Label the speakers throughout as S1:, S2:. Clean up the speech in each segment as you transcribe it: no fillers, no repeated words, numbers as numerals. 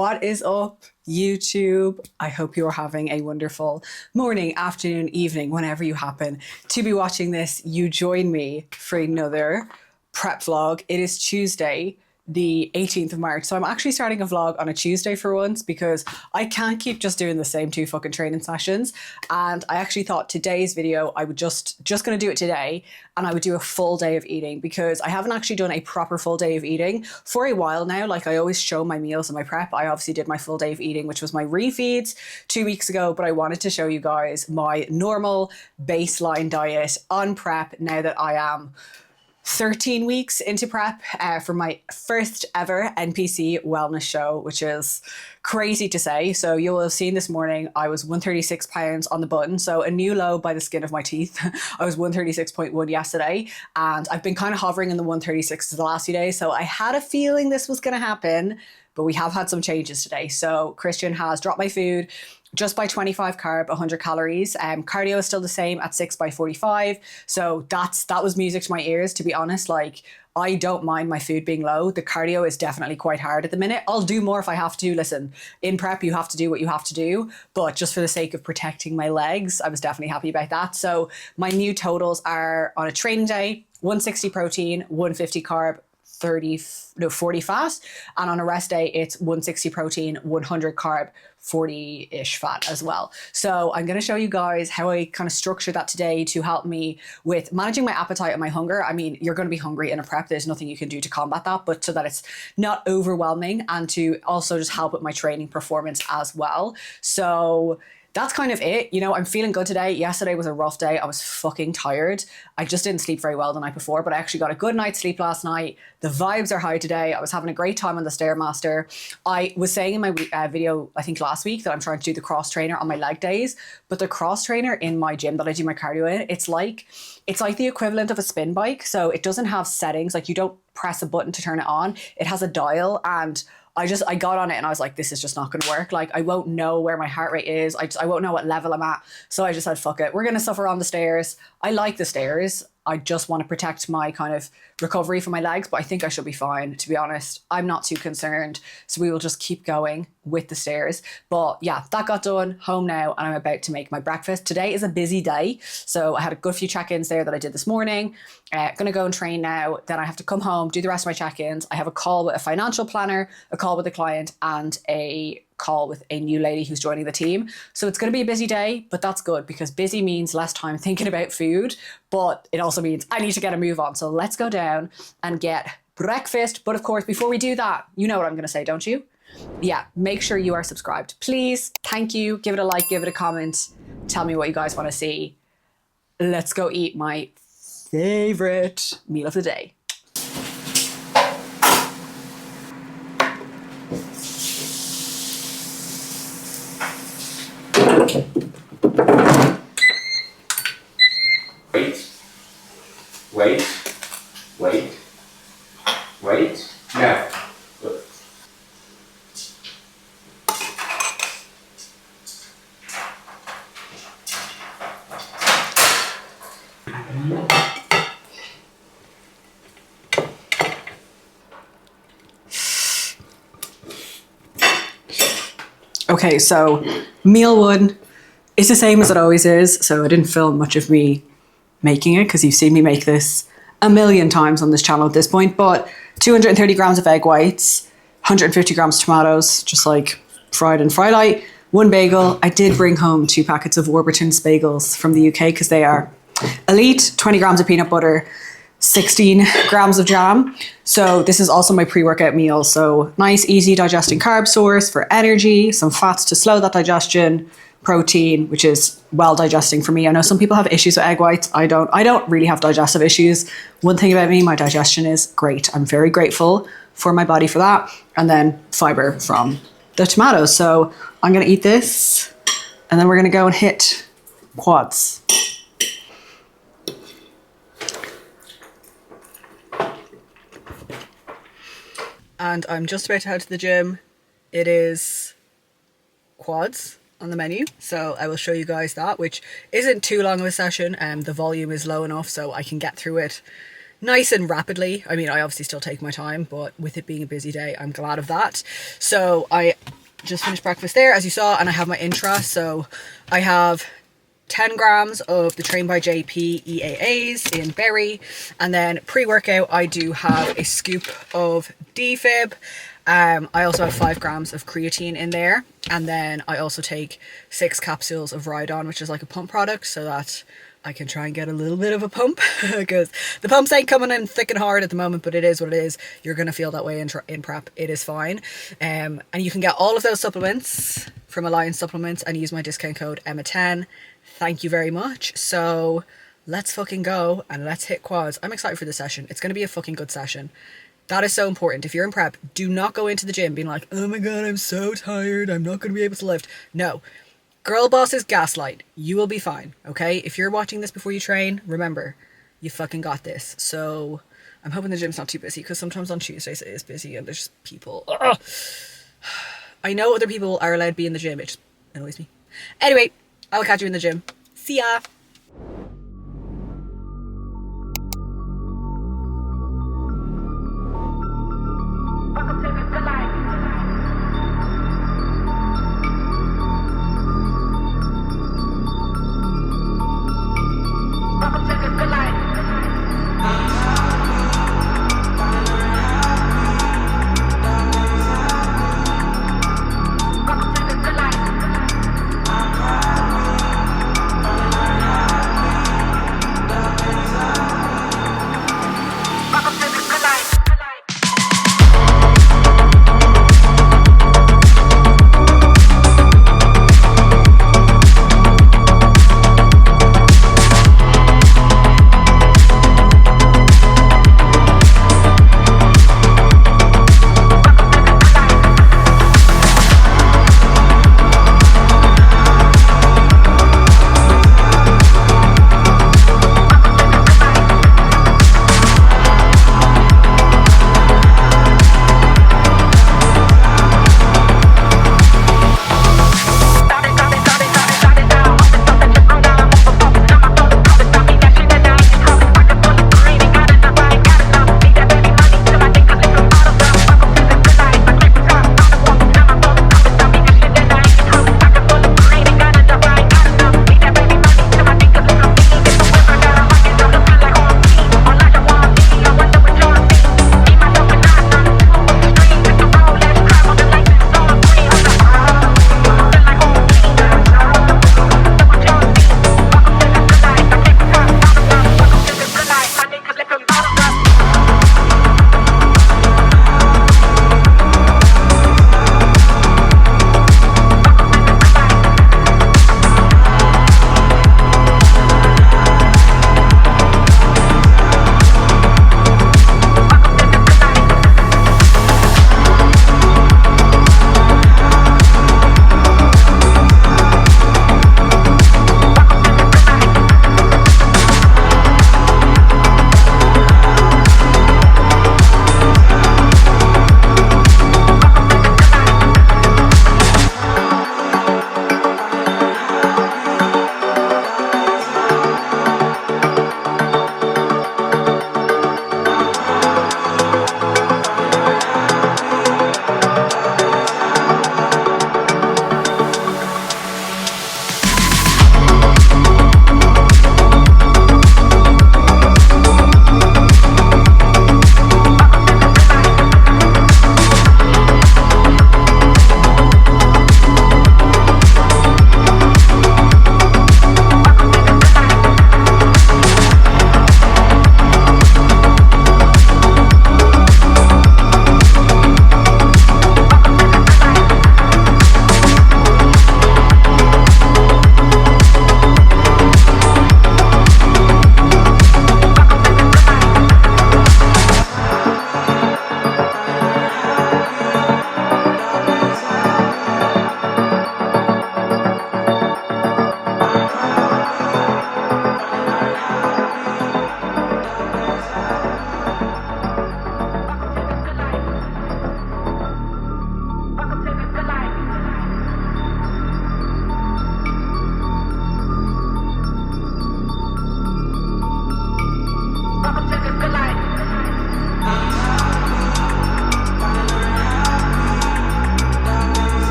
S1: What is up, YouTube? I hope you're having a wonderful morning, afternoon, evening, whenever you happen to be watching this. You join me for another prep vlog. It is Tuesday, the 18th of March. So I'm actually starting a vlog on a Tuesday for once because I can't keep just doing the same two fucking training sessions. And I actually thought today's video, I would just going to do it today, and I would do a full day of eating because I haven't actually done a proper full day of eating for a while now. Like, I always show my meals in my prep. I obviously did my full day of eating, which was my refeeds 2 weeks ago, but I wanted to show you guys my normal baseline diet on prep now that I am 13 weeks into prep for my first ever NPC wellness show, which is crazy to say. So you will have seen this morning, I was 136 pounds on the button. So a new low by the skin of my teeth. I was 136.1 yesterday, and I've been kind of hovering in the 136s the last few days. So I had a feeling this was going to happen, but we have had some changes today. So Christian has dropped my food just by 25 carb, 100 calories. Cardio is still the same at 6 by 45. So that was music to my ears, to be honest. Like, I don't mind my food being low. The cardio is definitely quite hard at the minute. I'll do more if I have to. Listen, in prep, you have to do what you have to do. But just for the sake of protecting my legs, I was definitely happy about that. So my new totals are on a training day, 160 protein, 150 carb, 40 fat, and on a rest day it's 160 protein, 100 carb, 40-ish fat as well. So I'm going to show you guys how I kind of structure that today to help me with managing my appetite and my hunger. I mean, you're going to be hungry in a prep, there's nothing you can do to combat that, but so that it's not overwhelming, and to also just help with my training performance as well. So that's kind of it. You know, I'm feeling good today. Yesterday was a rough day. I was fucking tired. I just didn't sleep very well the night before, but I actually got a good night's sleep last night. The vibes are high today. I was having a great time on the Stairmaster. I was saying in my video, I think last week, that I'm trying to do the cross trainer on my leg days, but the cross trainer in my gym that I do my cardio in, it's like the equivalent of a spin bike. So it doesn't have settings. Like, you don't press a button to turn it on. It has a dial, and I got on it and I was like, this is just not going to work. Like, I won't know where my heart rate is. I won't know what level I'm at. So I just said, fuck it. We're going to suffer on the stairs. I like the stairs. I just want to protect my kind of recovery for my legs, but I think I should be fine, to be honest. I'm not too concerned. So we will just keep going with the stairs. But yeah, that got done. Home now, and I'm about to make my breakfast. Today is a busy day. So I had a good few check-ins there that I did this morning. Gonna go and train now. Then I have to come home, do the rest of my check-ins. I have a call with a financial planner, a call with a client, and a call with a new lady who's joining the team. So it's going to be a busy day, but that's good because busy means less time thinking about food, but it also means I need to get a move on. So let's go down and get breakfast. But of course, before we do that, you know what I'm going to say, don't you? Yeah, make sure you are subscribed, please. Thank you. Give it a like, give it a comment. Tell me what you guys want to see. Let's go eat my favorite meal of the day.
S2: Wait, wait, wait, now.
S1: Okay, so meal one is the same as it always is. So I didn't film much of me making it because you've seen me make this a million times on this channel at this point, but 230 grams of egg whites, 150 grams of tomatoes, just like fried in Frylight, one bagel. I did bring home 2 packets of Warburton's bagels from the UK because they are elite, 20 grams of peanut butter, 16 grams of jam. So this is also my pre-workout meal. So nice, easy digesting carb source for energy, some fats to slow that digestion, protein, which is well digesting for me. I know some people have issues with egg whites. I don't really have digestive issues. One thing about me, my digestion is great. I'm very grateful for my body for that. And then fiber from the tomatoes. So I'm going to eat this, and then we're going to go and hit quads. And I'm just about to head to the gym. It is quads on the menu, so I will show you guys that, which isn't too long of a session, and the volume is low enough so I can get through it nice and rapidly. I mean, I obviously still take my time, but with it being a busy day, I'm glad of that. So I just finished breakfast there, as you saw, and I have my intra. So I have 10 grams of the Train by JP EAAs in berry, and then pre-workout I do have a scoop of defib. I also have 5 grams of creatine in there, and then I also take 6 capsules of Rhydon, which is like a pump product, so that I can try and get a little bit of a pump, because the pumps ain't coming in thick and hard at the moment, but it is what it is. You're going to feel that way in prep. It is fine. And you can get all of those supplements from Alliance Supplements and use my discount code Emma10. Thank you very much. So let's fucking go and let's hit quads. I'm excited for this session. It's going to be a fucking good session. That is so important. If you're in prep, do not go into the gym being like, oh my God, I'm so tired, I'm not going to be able to lift. No. Girl bosses gaslight. You will be fine, okay? If you're watching this before you train, remember, you fucking got this. So I'm hoping the gym's not too busy, because sometimes on Tuesdays it is busy and there's just people. Ugh. I know other people are allowed to be in the gym. It just annoys me. Anyway, I'll catch you in the gym. See ya!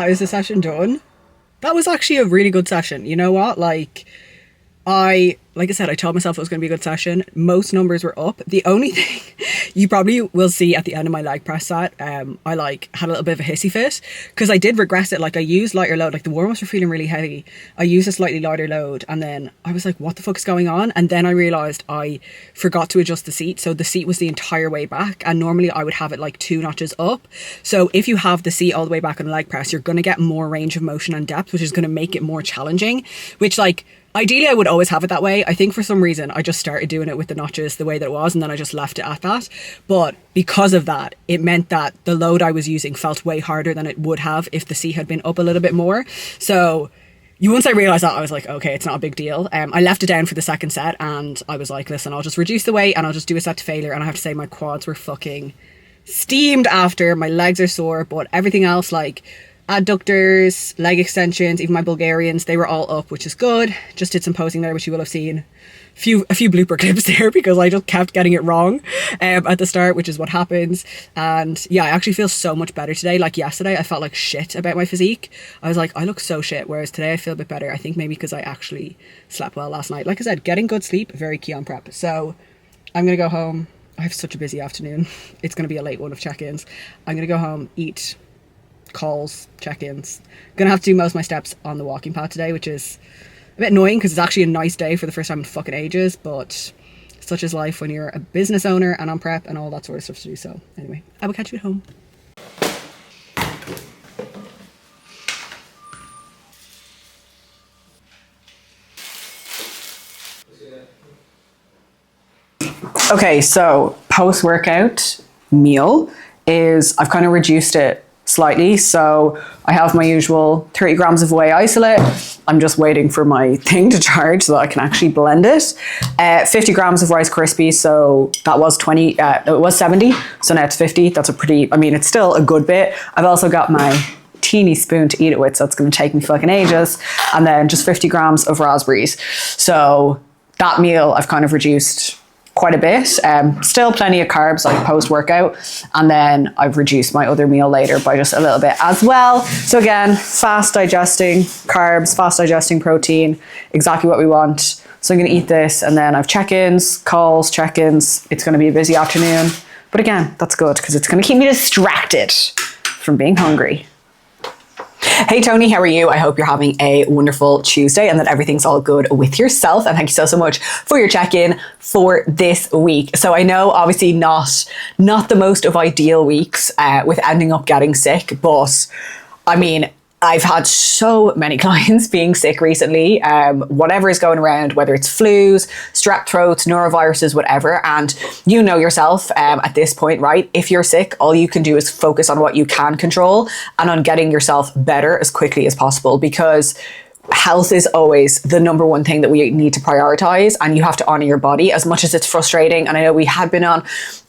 S1: how is the session done? That was actually a really good session. You know what? Like I said, I told myself it was going to be a good session. Most numbers were up. The only thing you probably will see at the end of my leg press set, I like had a little bit of a hissy fit because I did regress it. Like I used lighter load, like the warm-ups were feeling really heavy. I used a slightly lighter load and then I was like, what the fuck is going on? And then I realized I forgot to adjust the seat. So the seat was the entire way back. And normally I would have it like 2 notches up. So if you have the seat all the way back on the leg press, you're going to get more range of motion and depth, which is going to make it more challenging, which like, ideally, I would always have it that way. I think for some reason, I just started doing it with the notches the way that it was, and then I just left it at that. But because of that, it meant that the load I was using felt way harder than it would have if the seat had been up a little bit more. So once I realised that, I was like, okay, it's not a big deal. I left it down for the second set, and I was like, listen, I'll just reduce the weight, and I'll just do a set to failure. And I have to say, my quads were fucking steamed after. My legs are sore, but everything else, like adductors, leg extensions, even my Bulgarians, they were all up, which is good. Just did some posing there, which you will have seen. A few blooper clips there because I just kept getting it wrong at the start, which is what happens. And yeah, I actually feel so much better today. Like yesterday, I felt like shit about my physique. I was like, I look so shit, whereas today I feel a bit better. I think maybe because I actually slept well last night. Like I said, getting good sleep, very key on prep. So I'm going to go home. I have such a busy afternoon. It's going to be a late one of check-ins. I'm going to go home, eat, calls, check-ins. Gonna have to do most of my steps on the walking pad today, which is a bit annoying because it's actually a nice day for the first time in fucking ages, but such is life when you're a business owner and on prep and all that sort of stuff to do. So anyway, I will catch you at home. Okay, so post-workout meal is, I've kind of reduced it slightly. So I have my usual 30 grams of whey isolate. I'm just waiting for my thing to charge so that I can actually blend it. 50 grams of Rice Krispies. So that was 20, it was 70. So now it's 50. That's a pretty, I mean, it's still a good bit. I've also got my teeny spoon to eat it with. So it's going to take me fucking ages. And then just 50 grams of raspberries. So that meal I've kind of reduced quite a bit. Still plenty of carbs like post-workout, and then I've reduced my other meal later by just a little bit as well. So again, fast digesting carbs, fast digesting protein, exactly what we want. So I'm going to eat this, and then I've check-ins, calls, check-ins. It's going to be a busy afternoon, but again, that's good because it's going to keep me distracted from being hungry. Hey Tony, how are you? I hope you're having a wonderful Tuesday and that everything's all good with yourself. And thank you so much for your check-in for this week. So I know obviously not the most of ideal weeks with ending up getting sick, but I mean, I've had so many clients being sick recently, whatever is going around, whether it's flus, strep throats, noroviruses, whatever. And you know yourself at this point, right? If you're sick, all you can do is focus on what you can control and on getting yourself better as quickly as possible, because health is always the number one thing that we need to prioritize, and you have to honor your body as much as it's frustrating. And I know we had been on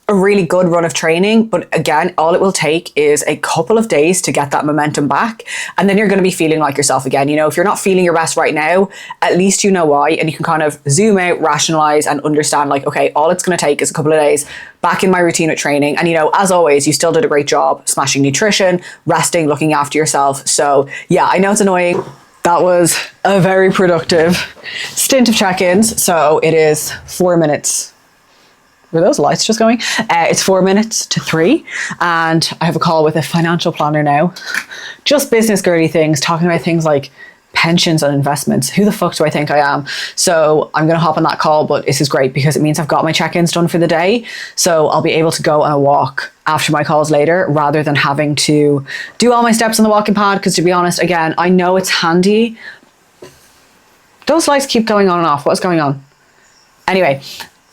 S1: a really good run of training, but again, all it will take is a couple of days to get that momentum back. And then you're going to be feeling like yourself again. You know, if you're not feeling your best right now, at least you know why. And you can kind of zoom out, rationalize and understand like, okay, all it's going to take is a couple of days back in my routine at training. And, you know, as always, you still did a great job smashing nutrition, resting, looking after yourself. So yeah, I know it's annoying. That was a very productive stint of check-ins. So it is 4 minutes. Were those lights just going? It's 4 minutes to 3, and I have a call with a financial planner now. Just business girly things, talking about things like pensions and investments. Who the fuck do I think I am? So I'm going to hop on that call, but this is great because it means I've got my check-ins done for the day. So I'll be able to go on a walk after my calls later rather than having to do all my steps on the walking pad. Because to be honest, again, I know it's handy. Those lights keep going on and off. What's going on? Anyway,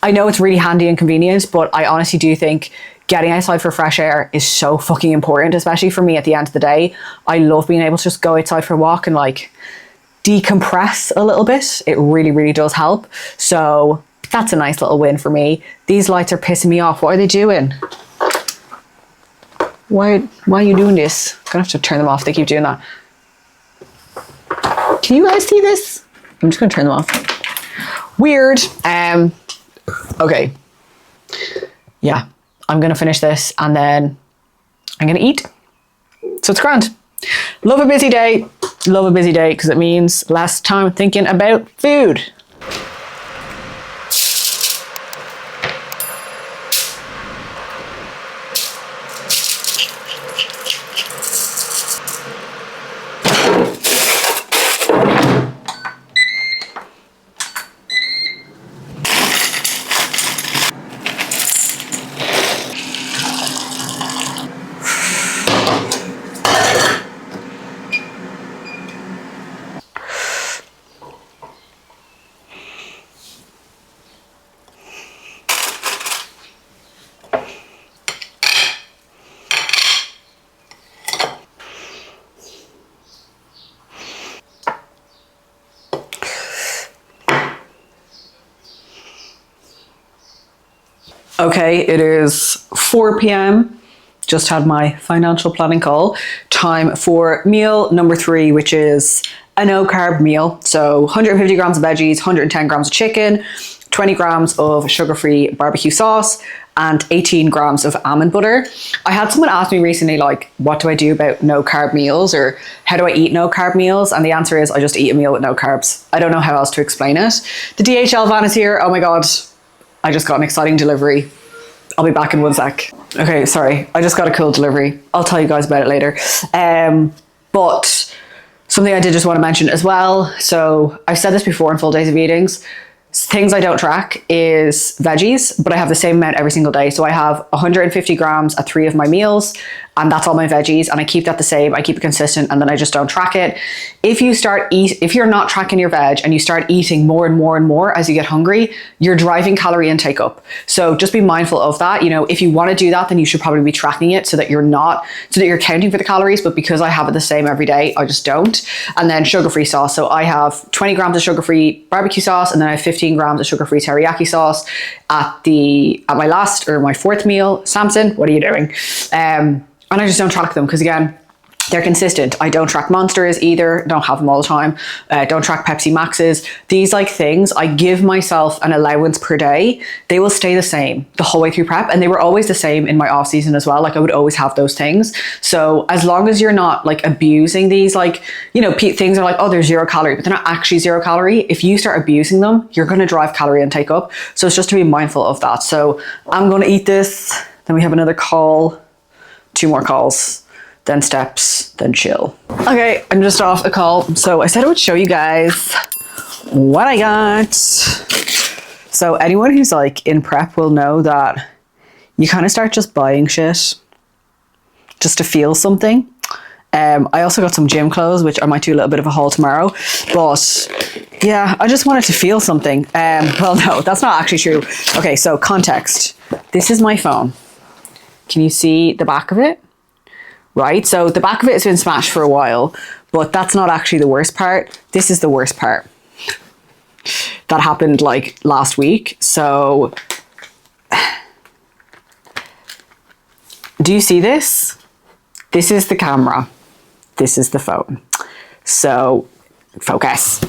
S1: I know it's really handy and convenient, but I honestly do think getting outside for fresh air is so fucking important, especially for me at the end of the day. I love being able to just go outside for a walk and like decompress a little bit. It really, really does help. So that's a nice little win for me. These lights are pissing me off. What are they doing? Why are you doing this? I'm gonna have to turn them off. They keep doing that. Can you guys see this? I'm just gonna turn them off. Weird. Okay. Yeah, I'm going to finish this and then I'm going to eat. So it's grand. Love a busy day. Love a busy day because it means less time thinking about food. Okay, it is 4 p.m. Just had my financial planning call. Time for meal number 3, which is a no carb meal. So 150 grams of veggies, 110 grams of chicken, 20 grams of sugar-free barbecue sauce, and 18 grams of almond butter. I had someone ask me recently, like, what do I do about no carb meals, or how do I eat no carb meals? And the answer is I just eat a meal with no carbs. I don't know how else to explain it. The DHL van is here. Oh my God. I just got an exciting delivery. I'll be back in 1 sec. Okay, sorry. I just got a cool delivery. I'll tell you guys about it later. But something I did just want to mention as well. So I've said this before in Full Days of Eatings. Things I don't track is veggies, but I have the same amount every single day. So I have 150 grams at 3 of my meals, and that's all my veggies, and I keep that the same. I keep it consistent, and then I just don't track it. If you're not tracking your veg and you start eating more and more and more as you get hungry, you're driving calorie intake up. So just be mindful of that. You know, if you want to do that, then you should probably be tracking it so that you're counting for the calories. But because I have it the same every day, I just don't. And then sugar-free sauce. So I have 20 grams of sugar-free barbecue sauce, and then I have 15 grams of sugar-free teriyaki sauce at my 4th meal. Samson, what are you doing? And I just don't track them because, again, they're consistent. I don't track Monsters either. Don't have them all the time. Don't track Pepsi Maxes. These things, I give myself an allowance per day. They will stay the same the whole way through prep. And they were always the same in my off season as well. Like, I would always have those things. So as long as you're not abusing these, things are like, oh, they're 0 calorie, but they're not actually 0 calorie. If you start abusing them, you're going to drive calorie intake up. So it's just to be mindful of that. So I'm going to eat this. Then we have another call, 2 more calls. Then steps, then chill. Okay, I'm just off a call. So I said I would show you guys what I got. So anyone who's in prep will know that you kind of start just buying shit just to feel something. I also got some gym clothes, which I might do a little bit of a haul tomorrow. But yeah, I just wanted to feel something. Well, no, that's not actually true. Okay, so context. This is my phone. Can you see the back of it? Right, so the back of it has been smashed for a while, but that's not actually the worst part. This is the worst part. That happened last week. So, do you see this? This is the camera. This is the phone. So, focus.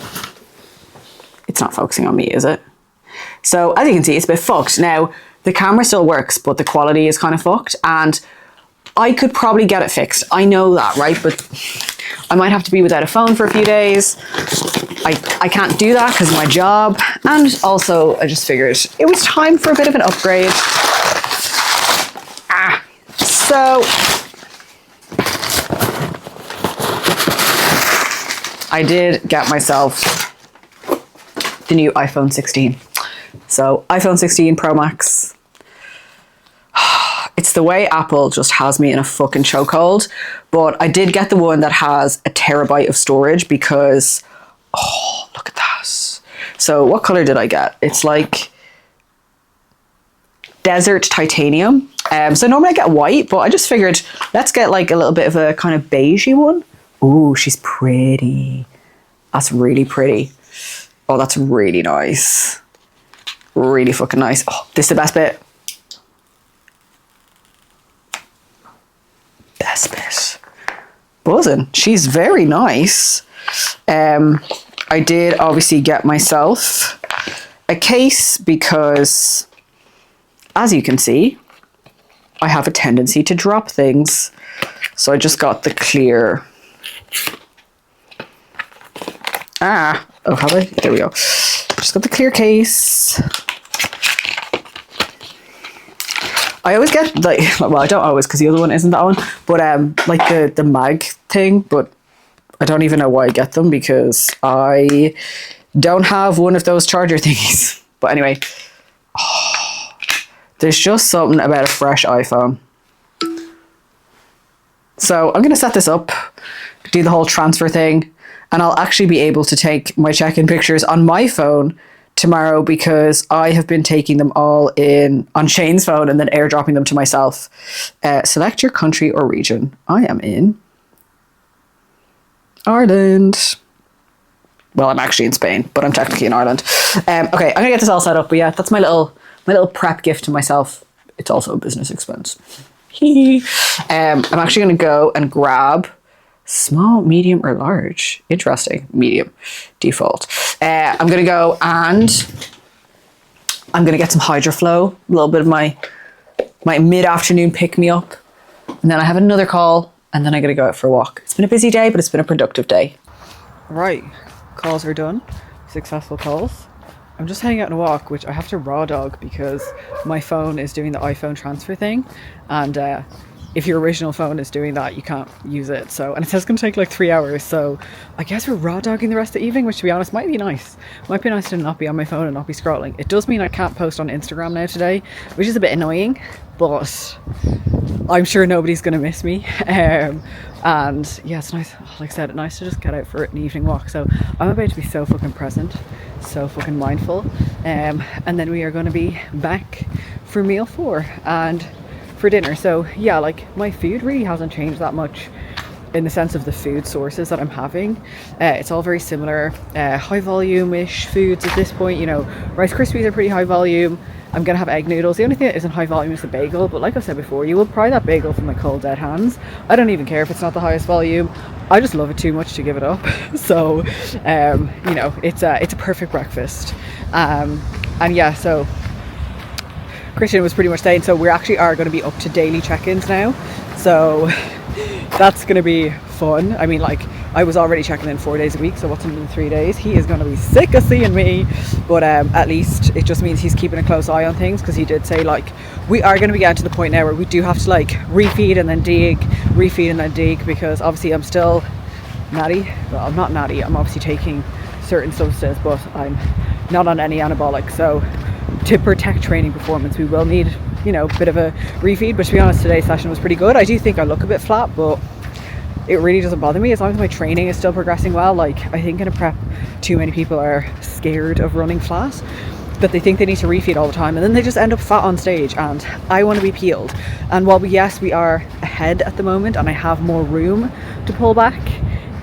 S1: It's not focusing on me, is it? So, as you can see, it's a bit fucked. Now, the camera still works, but the quality is kind of fucked, and I could probably get it fixed. I know that, right? But I might have to be without a phone for a few days. I can't do that because of my job. And also, I just figured it was time for a bit of an upgrade. So I did get myself the new iPhone 16. So iPhone 16 Pro Max. It's the way Apple just has me in a fucking chokehold. But I did get the one that has a terabyte of storage because, oh, look at that. So what color did I get? It's desert titanium. So normally I get white, but I just figured let's get a little bit of a kind of beigey one. Ooh, she's pretty. That's really pretty. Oh, that's really nice. Really fucking nice. Oh, this is the best bit. Best bit. Buzzing. She's very nice. I did obviously get myself a case because, as you can see, I have a tendency to drop things. So I just got the clear Oh, have I? There we go. Just got the clear case. I always get like, well, I don't always because the other one isn't that one, but like the mag thing, but I don't even know why I get them because I don't have one of those charger thingies. But anyway, there's just something about a fresh iPhone. So I'm going to set this up, do the whole transfer thing, and I'll actually be able to take my check-in pictures on my phone tomorrow because I have been taking them all in on Shane's phone and then airdropping them to myself. Select your country or region. I am in Ireland. Well, I'm actually in Spain, but I'm technically in Ireland. Okay, I'm gonna get this all set up. But yeah, that's my little prep gift to myself. It's also a business expense. I'm actually gonna go and grab small, medium, or large. Interesting. Medium default. I'm gonna go and I'm gonna get some HydroFlow, a little bit of my mid-afternoon pick-me-up, and then I have another call, and then I'm gonna go out for a walk. It's been a busy day, but it's been a productive day. Right, calls are done. Successful calls. I'm just heading out on a walk, which I have to raw dog because my phone is doing the iPhone transfer thing, and if your original phone is doing that, you can't use it. So, and it says it's going to take like 3 hours. So I guess we're raw dogging the rest of the evening, which to be honest might be nice. Might be nice to not be on my phone and not be scrolling. It does mean I can't post on Instagram now today, which is a bit annoying, but I'm sure nobody's going to miss me. And yeah, it's nice, like I said, it's nice to just get out for an evening walk. So I'm about to be so fucking present, so fucking mindful. And then we are going to be back for meal 4 and for dinner. So yeah, like my food really hasn't changed that much in the sense of the food sources that I'm having. It's all very similar, high volume-ish foods at this point. You know, Rice Krispies are pretty high volume. I'm gonna have egg noodles. The only thing that isn't high volume is the bagel, but like I said before, you will pry that bagel from my cold dead hands. I don't even care if it's not the highest volume. I just love it too much to give it up. So you know, it's a perfect breakfast. And yeah, so Christian was pretty much saying, so we actually are going to be up to daily check-ins now, so that's going to be fun. I mean, like, I was already checking in 4 days a week, so what's in 3 days? He is going to be sick of seeing me, but at least it just means he's keeping a close eye on things, because he did say, like, we are going to be getting to the point now where we do have to, like, refeed and then dig, because obviously I'm still natty. Well, I'm not natty, I'm obviously taking certain substances, but I'm not on any anabolic, so to protect training performance we will need, you know, a bit of a refeed. But to be honest, today's session was pretty good. I do think I look a bit flat, but it really doesn't bother me as long as my training is still progressing well. Like, I think in a prep too many people are scared of running flat, that they think they need to refeed all the time and then they just end up fat on stage, and I want to be peeled. And while yes, we are ahead at the moment and I have more room to pull back,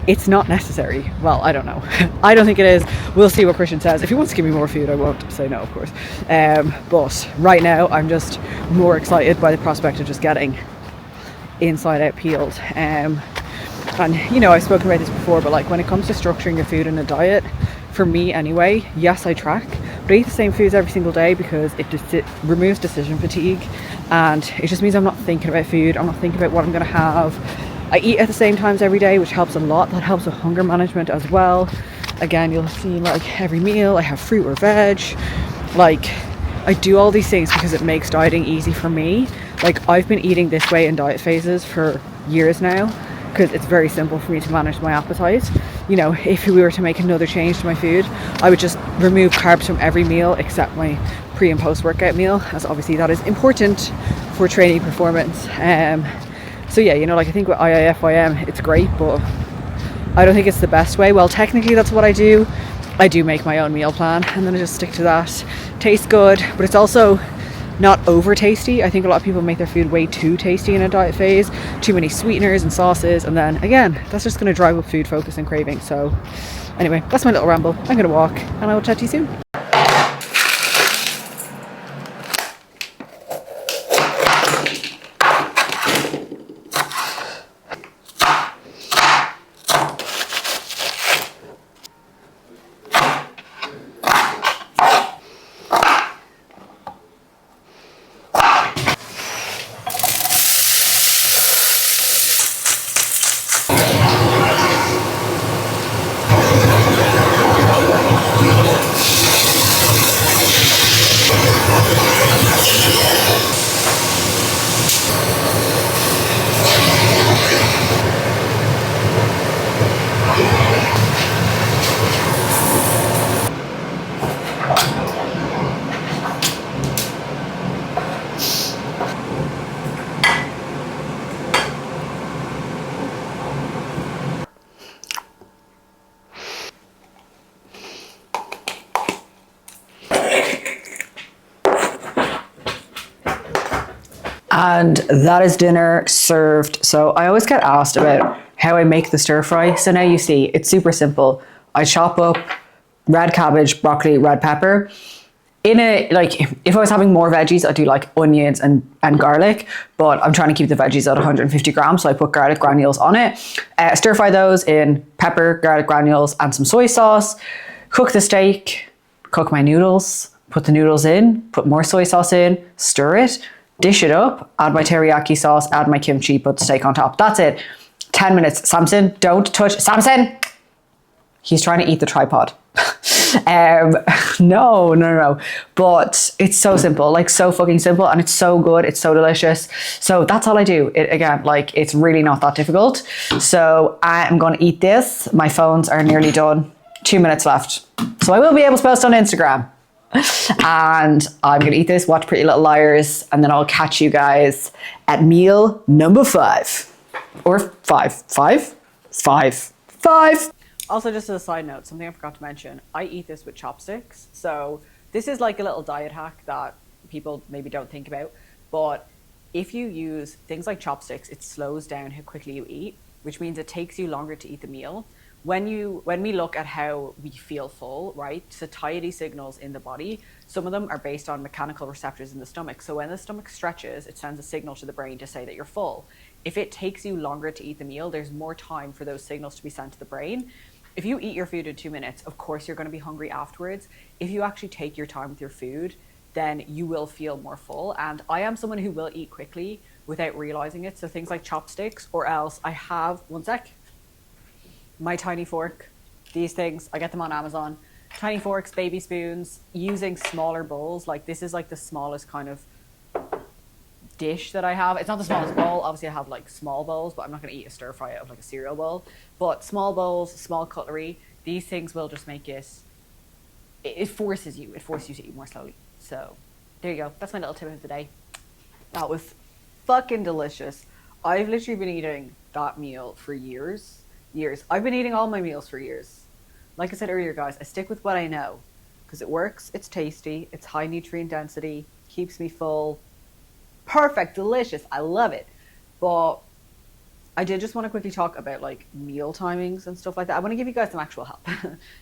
S1: it's not necessary. Well, I don't know. I don't think it is. We'll see what Christian says. If he wants to give me more food, I won't say no, of course. But right now, I'm just more excited by the prospect of just getting inside out peeled. And, you know, I've spoken about this before, but like when it comes to structuring your food in a diet, for me anyway, yes, I track, but I eat the same foods every single day because it removes decision fatigue. And it just means I'm not thinking about food. I'm not thinking about what I'm going to have. I eat at the same times every day, which helps a lot. That helps with hunger management as well. Again, you'll see like every meal I have fruit or veg. Like, I do all these things because it makes dieting easy for me. Like, I've been eating this way in diet phases for years now because it's very simple for me to manage my appetite. You know, if we were to make another change to my food, I would just remove carbs from every meal except my pre and post workout meal, as obviously that is important for training performance. So yeah, you know, like I think with IIFYM it's great, but I don't think it's the best way. Well, technically that's what I do. I do make my own meal plan and then I just stick to that. Tastes good, but it's also not over tasty. I think a lot of people make their food way too tasty in a diet phase, too many sweeteners and sauces, and then again, that's just going to drive up food focus and craving. So anyway, that's my little ramble. I'm going to walk and I will chat to you soon. And that is dinner served. So I always get asked about how I make the stir fry. So now you see, it's super simple. I chop up red cabbage, broccoli, red pepper. In a, like, if I was having more veggies, I'd do like onions and garlic, but I'm trying to keep the veggies at 150 grams, so I put garlic granules on it. Stir fry those in pepper, garlic granules, and some soy sauce. Cook the steak, cook my noodles, put the noodles in, put more soy sauce in, stir it, dish it up, add my teriyaki sauce, add my kimchi, put the steak on top. That's it. 10 minutes. Samson, don't touch. Samson! He's trying to eat the tripod. No. But it's so simple, like so fucking simple, and it's so good. It's so delicious. So that's all I do. It, again, like it's really not that difficult. So I am going to eat this. My phones are nearly done. 2 minutes left. So I will be able to post on Instagram. And I'm going to eat this, watch Pretty Little Liars, and then I'll catch you guys at meal number 5. Or 5. 5? 5. 5. Also, just as a side note, something I forgot to mention, I eat this with chopsticks. So this is like a little diet hack that people maybe don't think about. But if you use things like chopsticks, it slows down how quickly you eat, which means it takes you longer to eat the meal. When we look at how we feel full, right, satiety signals in the body, some of them are based on mechanical receptors in the stomach. So when the stomach stretches, it sends a signal to the brain to say that you're full. If it takes you longer to eat the meal, there's more time for those signals to be sent to the brain. If you eat your food in 2 minutes, of course you're going to be hungry afterwards. If you actually take your time with your food, then you will feel more full. And I am someone who will eat quickly without realizing it. So things like chopsticks, or else I have, one sec, my tiny fork. These things, I get them on Amazon. Tiny forks, baby spoons, using smaller bowls. Like this is like the smallest kind of dish that I have. It's not the smallest bowl. Obviously I have like small bowls, but I'm not going to eat a stir fry out of like a cereal bowl. But small bowls, small cutlery, these things will just make it forces you to eat more slowly. So there you go. That's my little tip of the day. That was fucking delicious. I've literally been eating that meal for years. I've been eating all my meals for years. Like I said earlier, guys, I stick with what I know because it works, it's tasty, it's high nutrient density, keeps me full. Perfect, delicious, I love it. But I did just want to quickly talk about like meal timings and stuff like that. I want to give you guys some actual help,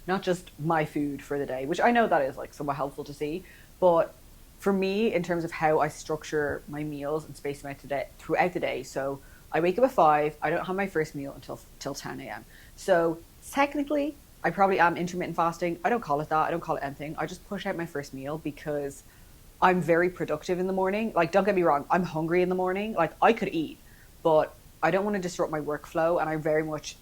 S1: not just my food for the day, which I know that is like somewhat helpful to see. But for me, in terms of how I structure my meals and space them out throughout the day, so I wake up at 5. I don't have my first meal till 10 a.m. So technically, I probably am intermittent fasting. I don't call it that. I don't call it anything. I just push out my first meal because I'm very productive in the morning. Like, don't get me wrong. I'm hungry in the morning. Like, I could eat, but I don't want to disrupt my workflow. And I very much,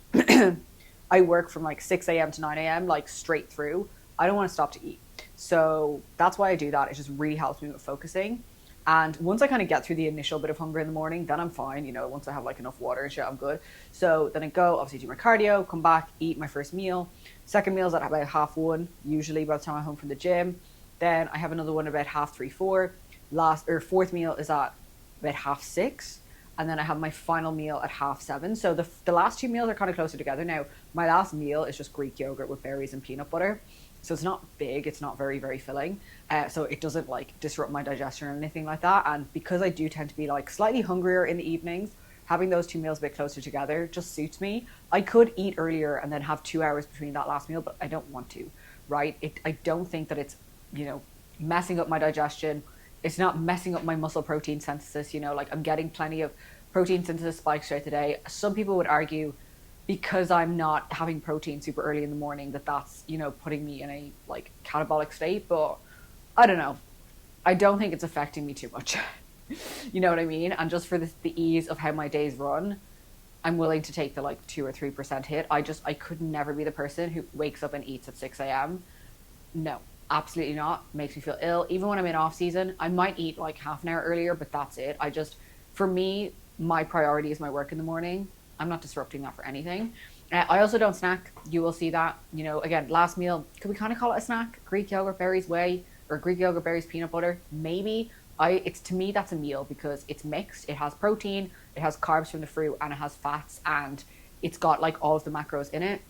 S1: I work from like 6 a.m. to 9 a.m., like straight through. I don't want to stop to eat. So that's why I do that. It just really helps me with focusing. And once I kind of get through the initial bit of hunger in the morning, then I'm fine. You know, once I have like enough water and shit, I'm good. So then I go, obviously do my cardio, come back, eat my first meal. Second meal is at about 1:30, usually by the time I'm home from the gym. Then I have another one about 3:30, 4. Fourth meal is at about 6:30. And then I have my final meal at 7:30. So the last 2 meals are kind of closer together. Now, my last meal is just Greek yogurt with berries and peanut butter. So it's not big, it's not very, very filling. So it doesn't like disrupt my digestion or anything like that. And because I do tend to be like slightly hungrier in the evenings, having those 2 meals a bit closer together just suits me. I could eat earlier and then have 2 hours between that last meal, but I don't want to, right? I don't think that it's, you know, messing up my digestion. It's not messing up my muscle protein synthesis, you know, like I'm getting plenty of protein synthesis spikes throughout the day. Some people would argue because I'm not having protein super early in the morning that's, you know, putting me in a like catabolic state, but I don't know. I don't think it's affecting me too much. You know what I mean? And just for the ease of how my days run, I'm willing to take the like 2 or 3% hit. I could never be the person who wakes up and eats at 6 a.m. No, absolutely not. Makes me feel ill. Even when I'm in off season, I might eat like half an hour earlier, but that's it. For me, my priority is my work in the morning. I'm not disrupting that for anything. I also don't snack. You will see that, you know, again, last meal, could we kind of call it a snack? Greek yogurt, berries, whey, or Greek yogurt, berries, peanut butter, maybe. To me, that's a meal because it's mixed. It has protein, it has carbs from the fruit, and it has fats, and it's got like all of the macros in it.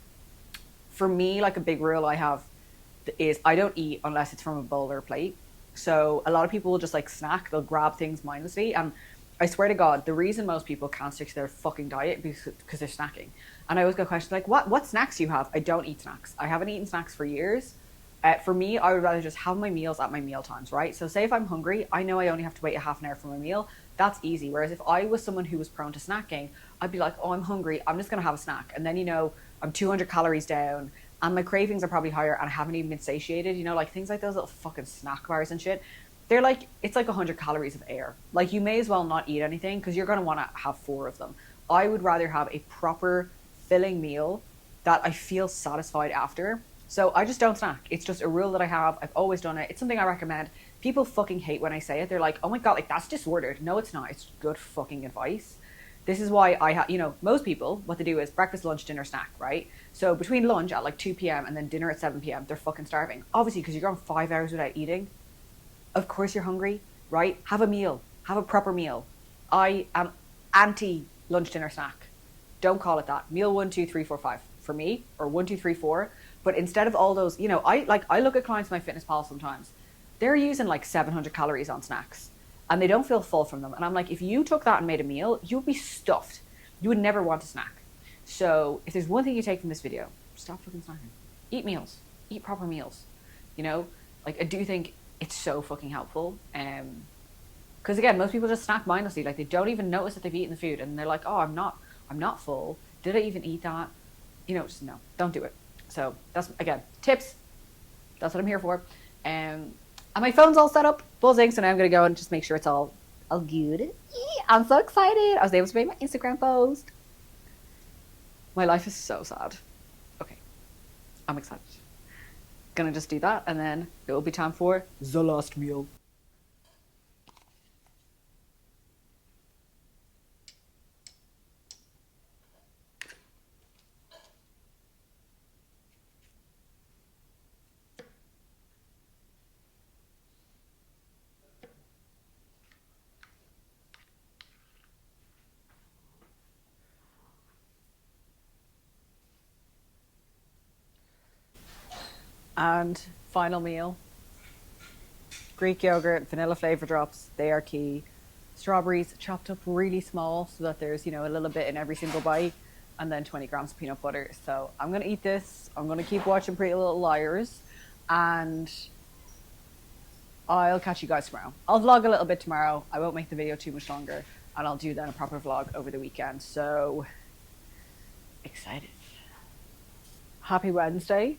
S1: For me, like a big rule I have is I don't eat unless it's from a bowl or plate. So a lot of people will just like snack, they'll grab things mindlessly, and I swear to God, the reason most people can't stick to their fucking diet is because they're snacking. And I always get questions like, what snacks do you have? I don't eat snacks. I haven't eaten snacks for years. For me, I would rather just have my meals at my meal times, right? So say if I'm hungry, I know I only have to wait a half an hour for my meal. That's easy. Whereas if I was someone who was prone to snacking, I'd be like, oh, I'm hungry. I'm just going to have a snack. And then, I'm 200 calories down and my cravings are probably higher and I haven't even been satiated. Like things like those little fucking snack bars and shit. They're like, it's like 100 calories of air. Like you may as well not eat anything because you're going to want to have 4 of them. I would rather have a proper filling meal that I feel satisfied after. So I just don't snack. It's just a rule that I have. I've always done it. It's something I recommend. People fucking hate when I say it. They're like, oh my God, like that's disordered. No, it's not. It's good fucking advice. This is why I have, most people, what they do is breakfast, lunch, dinner, snack, right? So between lunch at like 2 p.m. and then dinner at 7 p.m., they're fucking starving. Obviously, because you're going 5 hours without eating. Of course you're hungry, right? Have a meal. Have a proper meal. I am anti lunch, dinner, snack. Don't call it that. Meal 1, 2, 3, 4, 5 for me, or 1, 2, 3, 4. But instead of all those, I look at clients in MyFitnessPal sometimes. They're using like 700 calories on snacks and they don't feel full from them. And I'm like, if you took that and made a meal, you would be stuffed. You would never want to snack. So if there's one thing you take from this video, stop fucking snacking. Eat meals. Eat proper meals. I do think it's so fucking helpful. Because again, most people just snack mindlessly. Like they don't even notice that they've eaten the food and they're like, oh, I'm not full. Did I even eat that? Just no, don't do it. So that's, again, tips. That's what I'm here for. And my phone's all set up, buzzing. So now I'm going to go and just make sure it's all good. I'm so excited. I was able to make my Instagram post. My life is so sad. Okay. I'm excited. Gonna just do that. And then it will be time for the last meal. And final meal, Greek yogurt, vanilla flavor drops, they are key. Strawberries chopped up really small so that there's, a little bit in every single bite, and then 20 grams of peanut butter. So I'm going to eat this. I'm going to keep watching Pretty Little Liars, and I'll catch you guys tomorrow. I'll vlog a little bit tomorrow. I won't make the video too much longer, and I'll do then a proper vlog over the weekend. So excited. Happy Wednesday.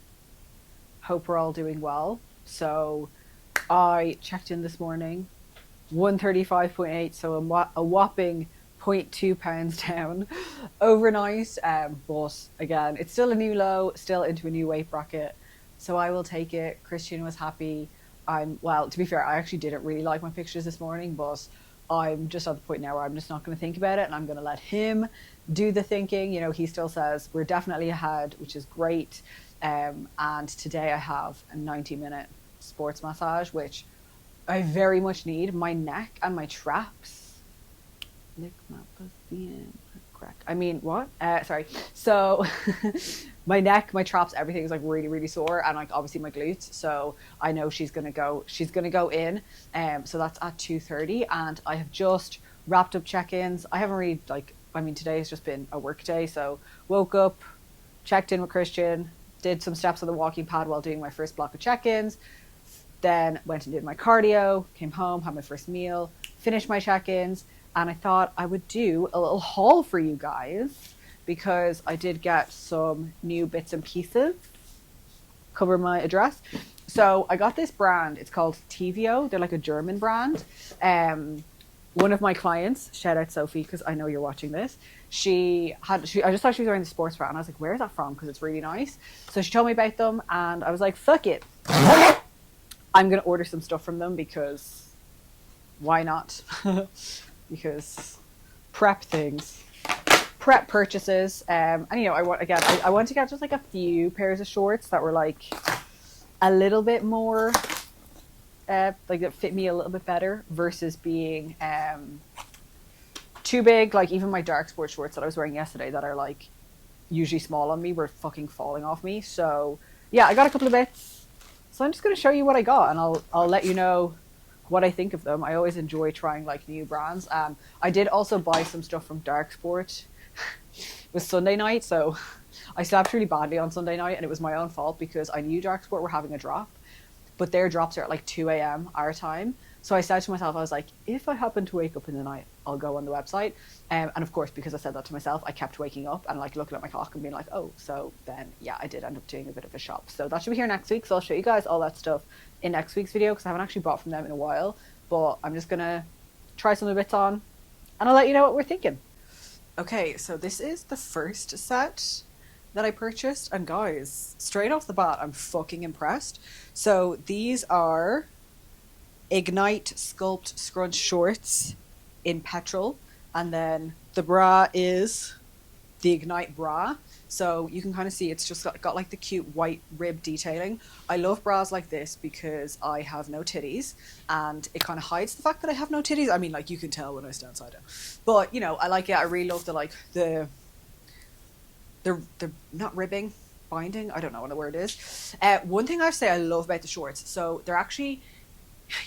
S1: Hope we're all doing well. So I checked in this morning, 135.8, so a whopping 0.2 pounds down overnight. But again, it's still a new low, still into a new weight bracket. So I will take it. Christian was happy. To be fair, I actually didn't really like my pictures this morning, but I'm just at the point now where I'm just not going to think about it and I'm going to let him do the thinking. He still says we're definitely ahead, which is great. And today I have a 90-minute sports massage, which I very much need. My neck and my traps. Sorry. So my neck, my traps, everything is like really, really sore, and like obviously my glutes. So I know she's gonna go in. So that's at 2:30, and I have just wrapped up check-ins. I haven't really today has just been a work day. So woke up, checked in with Christian, did some steps on the walking pad while doing my first block of check-ins, then went and did my cardio, came home, had my first meal, finished my check-ins, and I thought I would do a little haul for you guys because I did get some new bits and pieces, cover my address. So I got this brand, it's called Tivio, they're like a German brand. One of my clients, shout out Sophie, because I know you're watching this, I just thought she was wearing the sports bra, and I was like, where is that from? Because it's really nice. So she told me about them, and I was like, fuck it. I'm going to order some stuff from them because why not? Because prep purchases. I want to get just like a few pairs of shorts that were like a little bit more, that fit me a little bit better versus being too big. Like even my dark sports shorts that I was wearing yesterday that are like usually small on me were fucking falling off me. So yeah, I got a couple of bits. So I'm just going to show you what I got, and I'll let you know what I think of them. I always enjoy trying like new brands. I did also buy some stuff from Dark Sport. It was Sunday night, so I slept really badly on Sunday night, and it was my own fault because I knew Dark Sport were having a drop, but their drops are at like 2 a.m. our time. So I said to myself, I was like, if I happen to wake up in the night, I'll go on the website. And of course, because I said that to myself, I kept waking up and like looking at my clock and being like, oh, so then yeah, I did end up doing a bit of a shop. So that should be here next week. So I'll show you guys all that stuff in next week's video because I haven't actually bought from them in a while. But I'm just gonna try some of the bits on and I'll let you know what we're thinking. Okay, so this is the first set that I purchased, and guys, straight off the bat, I'm fucking impressed. So these are Ignite Sculpt Scrunch shorts in petrol, and then the bra is the Ignite bra. So you can kind of see it's just got like the cute white rib detailing. I love bras like this because I have no titties, and it kind of hides the fact that I have no titties. I mean, like, you can tell when I stand side down, but you know, I like it. I really love the like the not ribbing, binding, I don't know what the word is. One thing I have to say I love about the shorts, so they're actually,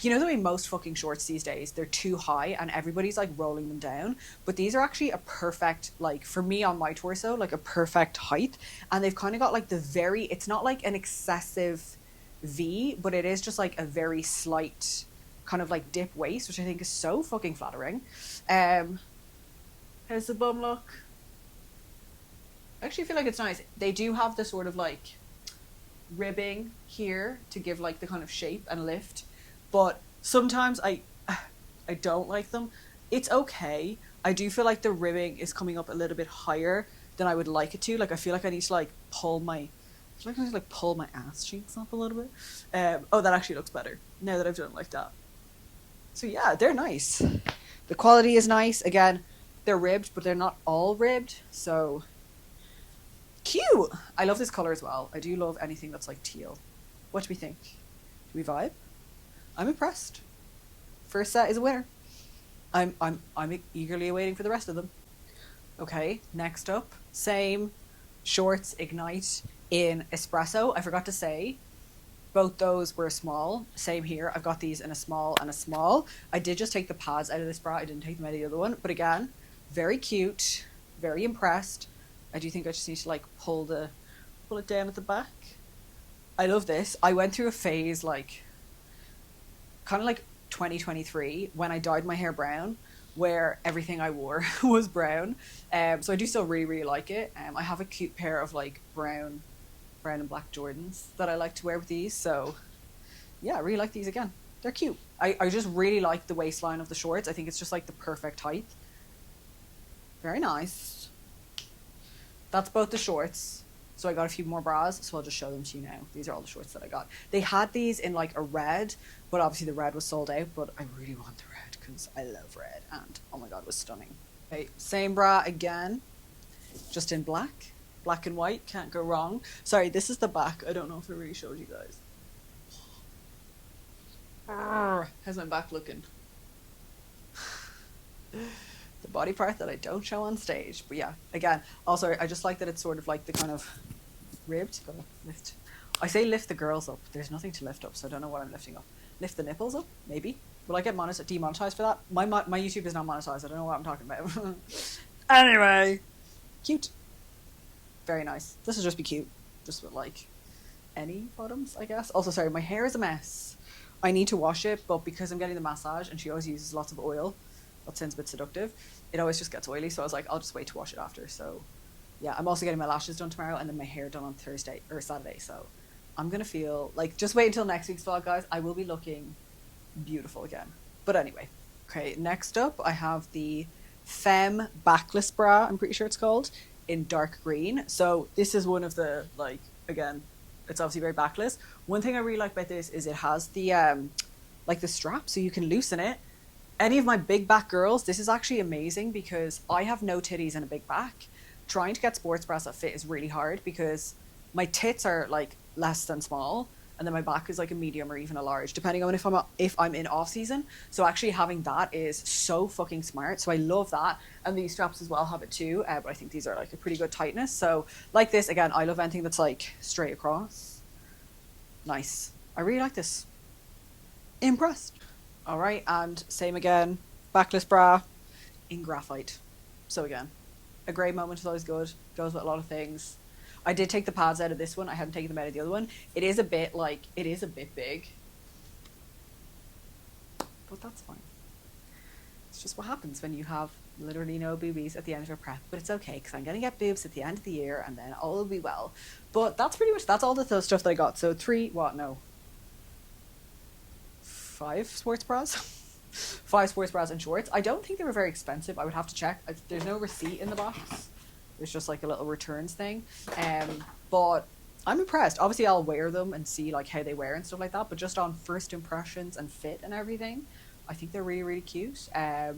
S1: you know the way most fucking shorts these days, they're too high and everybody's like rolling them down, but these are actually a perfect, like for me on my torso, like a perfect height. And they've kind of got like the very, it's not like an excessive V, but it is just like a very slight kind of like dip waist, which I think is so fucking flattering. How's the bum look? I actually feel like it's nice. They do have the sort of like ribbing here to give like the kind of shape and lift, but sometimes I don't like them. It's okay. I do feel like the ribbing is coming up a little bit higher than I would like it to. Like I feel like I need to like pull my, I feel like I need to like pull my ass cheeks up a little bit. Oh, that actually looks better now that I've done it like that. So yeah, they're nice. The quality is nice. Again, they're ribbed, but they're not all ribbed. So cute. I love this color as well. I do love anything that's like teal. What do we think? Do we vibe? I'm impressed. First set is a winner. I'm eagerly awaiting for the rest of them. Okay, next up, same shorts Ignite in espresso. I forgot to say, both those were small. Same here. I've got these in a small and a small. I did just take the pads out of this bra. I didn't take them out of the other one. But again, very cute. Very impressed. I do think I just need to like pull it down at the back. I love this. I went through a phase like kind of like 2023 when I dyed my hair brown, where everything I wore was brown. So I do still really, really like it. I have a cute pair of like brown and black Jordans that I like to wear with these. So yeah, I really like these again. They're cute. I just really like the waistline of the shorts. I think it's just like the perfect height. Very nice. That's both the shorts. So I got a few more bras, so I'll just show them to you now. These are all the shorts that I got. They had these in like a red, but obviously the red was sold out, but I really want the red because I love red, and oh my god, it was stunning. Okay, same bra again, just in black. Black and white, can't go wrong. Sorry, this is the back. I don't know if I really showed you guys. How's my back looking? The body part that I don't show on stage. But yeah, again, also I just like that it's sort of like the kind of ribbed. Gotta lift. I say lift the girls up. There's nothing to lift up, so I don't know what I'm lifting up. Lift the nipples up, maybe. Will I get demonetized for that? My YouTube is not monetized. I don't know what I'm talking about. Anyway, cute. Very nice. This will just be cute, just with like any bottoms, I guess. Also, sorry, my hair is a mess. I need to wash it, but because I'm getting the massage and she always uses lots of oil, that sounds a bit seductive, it always just gets oily, so I was like, I'll just wait to wash it after. So yeah, I'm also getting my lashes done tomorrow and then my hair done on Thursday or Saturday, so I'm gonna feel like, just wait until next week's vlog, guys. I will be looking beautiful again. But anyway, okay, next up I have the Femme backless bra, I'm pretty sure it's called, in dark green. So this is one of the, like, again, it's obviously very backless. One thing I really like about this is it has the like the strap, so you can loosen it. Any of my big back girls, this is actually amazing because I have no titties and a big back. Trying to get sports bras that fit is really hard because my tits are like less than small, and then my back is like a medium or even a large, depending on if I'm in off season. So actually having that is so fucking smart. So I love that, and these straps as well have it too. But I think these are like a pretty good tightness. So like this, again, I love anything that's like straight across. Nice. I really like this. Impressed. All right, and same again, backless bra in graphite. So again, a grey moment is always good. Goes with a lot of things. I did take the pads out of this one. I hadn't taken them out of the other one. It is a bit like, it is a bit big, but that's fine. It's just what happens when you have literally no boobies at the end of a prep. But it's okay because I'm gonna get boobs at the end of the year, and then all will be well. But that's pretty much, that's all the stuff that I got. So five sports bras. Five sports bras and shorts. I don't think they were very expensive. I would have to check. There's no receipt in the box. There's just like a little returns thing. But I'm impressed. Obviously, I'll wear them and see like how they wear and stuff like that. But just on first impressions and fit and everything, I think they're really, really cute.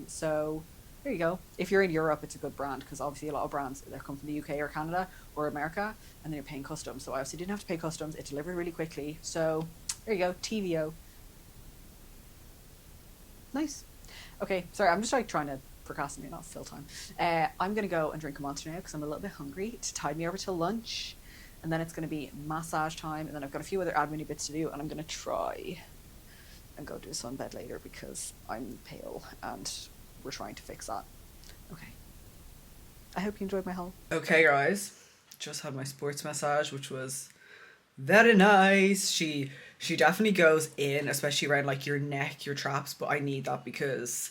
S1: So there you go. If you're in Europe, it's a good brand because obviously a lot of brands that come from the UK or Canada or America, and then you're paying customs. So I obviously didn't have to pay customs. It delivered really quickly. So there you go. TVO. Nice. Okay, sorry, I'm just like trying to procrastinate, not fill time. I'm gonna go and drink a monster now because I'm a little bit hungry to tide me over till lunch, and then it's gonna be massage time, and then I've got a few other admin bits to do, and I'm gonna try and go do a sunbed later because I'm pale and we're trying to fix that. Okay. I hope you enjoyed my haul. Okay, guys, just had my sports massage, which was very nice. She definitely goes in, especially around like your neck, your traps, but I need that because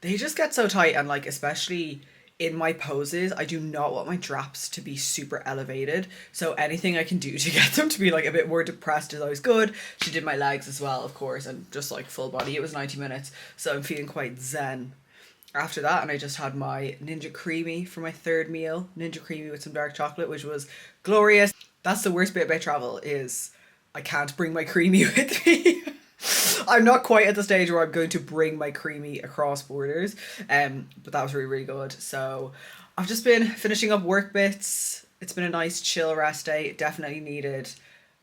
S1: they just get so tight, and like especially in my poses, I do not want my traps to be super elevated. So anything I can do to get them to be like a bit more depressed is always good. She did my legs as well, of course, and just like full body. It was 90 minutes, so I'm feeling quite zen after that. And I just had my Ninja Creamy for my third meal. Ninja Creamy with some dark chocolate, which was glorious. That's the worst bit about travel is I can't bring my creamy with me. I'm not quite at the stage where I'm going to bring my creamy across borders. But that was really, really good. So I've just been finishing up work bits. It's been a nice chill rest day. Definitely needed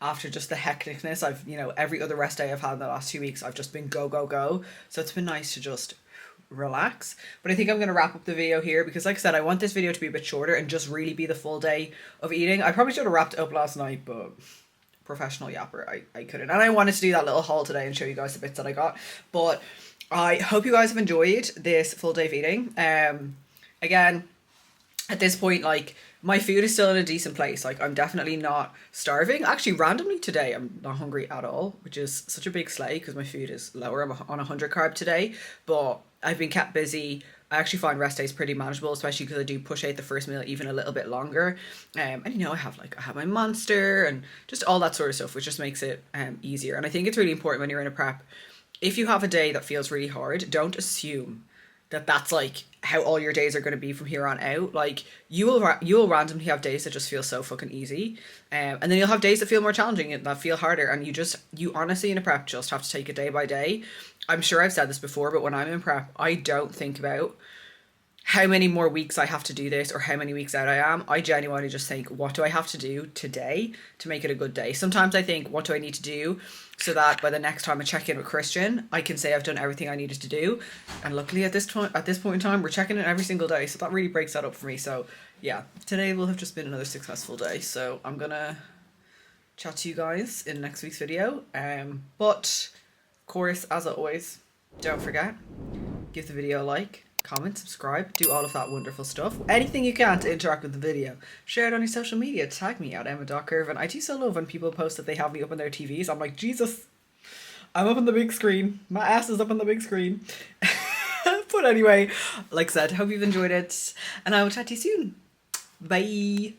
S1: after just the hecticness. I've, every other rest day I've had in the last 2 weeks, I've just been go, go, go. So it's been nice to just relax. But I think I'm going to wrap up the video here because like I said, I want this video to be a bit shorter and just really be the full day of eating. I probably should have wrapped it up last night, but professional yapper, I couldn't. And I wanted to do that little haul today and show you guys the bits that I got. But I hope you guys have enjoyed this full day of eating. Again, at this point, like, my food is still in a decent place. Like, I'm definitely not starving. Actually, randomly today, I'm not hungry at all, which is such a big slay because my food is lower. I'm on 100 carb today, but I've been kept busy. I actually find rest days pretty manageable, especially because I do push out the first meal even a little bit longer. And I have my Monster and just all that sort of stuff, which just makes it easier. And I think it's really important when you're in a prep, if you have a day that feels really hard, don't assume that that's like how all your days are going to be from here on out. Like you will randomly have days that just feel so fucking easy, and then you'll have days that feel more challenging and that feel harder, and you honestly in a prep just have to take it day by day. I'm sure I've said this before, but when I'm in prep, I don't think about how many more weeks I have to do this or how many weeks out I am. I genuinely just think, what do I have to do today to make it a good day? Sometimes I think, what do I need to do so that by the next time I check in with Christian, I can say I've done everything I needed to do. And luckily at this point in time, we're checking in every single day. So that really breaks that up for me. So yeah, today will have just been another successful day. So I'm going to chat to you guys in next week's video. But of course, as always, don't forget, give the video a like, comment, subscribe, do all of that wonderful stuff. Anything you can to interact with the video. Share it on your social media. Tag me at Emma.Curvin. I do so love when people post that they have me up on their TVs. I'm like, Jesus, I'm up on the big screen. My ass is up on the big screen. But anyway, like I said, hope you've enjoyed it. And I will chat to you soon. Bye.